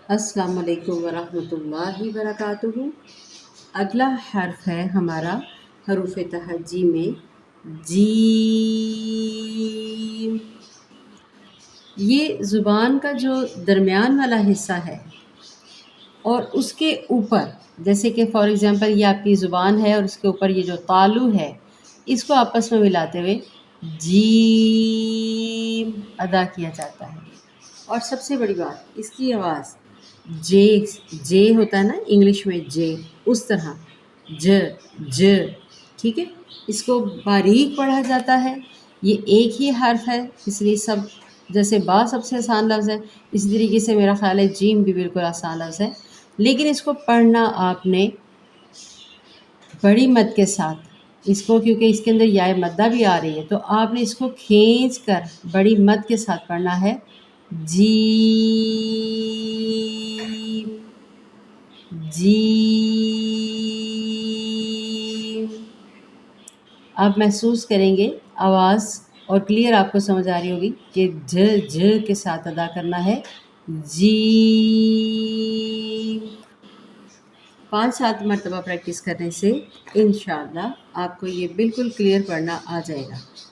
السلام علیکم ورحمۃ اللہ وبرکاتہ۔ اگلا حرف ہے ہمارا حروف تہجی میں جیم۔ یہ زبان کا جو درمیان والا حصہ ہے اور اس کے اوپر، جیسے کہ فار ایگزامپل یہ آپ کی زبان ہے اور اس کے اوپر یہ جو تالو ہے، اس کو آپس میں ملاتے ہوئے جیم ادا کیا جاتا ہے۔ اور سب سے بڑی بات، اس کی آواز جے جے ہوتا ہے نا انگلش میں جے، اس طرح ج ج، ٹھیک ہے، اس کو باریک پڑھا جاتا ہے۔ یہ ایک ہی حرف ہے، اس لیے سب، جیسے با سب سے آسان لفظ ہے، اسی طریقے سے میرا خیال ہے جیم بھی بالکل آسان لفظ ہے، لیکن اس کو پڑھنا آپ نے بڑی مد کے ساتھ، اس کو کیونکہ اس کے اندر یائے مدہ بھی آ رہی ہے، تو آپ نے اس کو کھینچ کر بڑی مد کے ساتھ پڑھنا ہے جیم جیم۔ آپ محسوس کریں گے آواز اور کلیئر آپ کو سمجھ آ رہی ہوگی کہ ج ج کے ساتھ ادا کرنا ہے جیم۔ 5-7 مرتبہ پریکٹس کرنے سے انشاءاللہ آپ کو یہ بالکل کلیئر پڑھنا آ جائے گا۔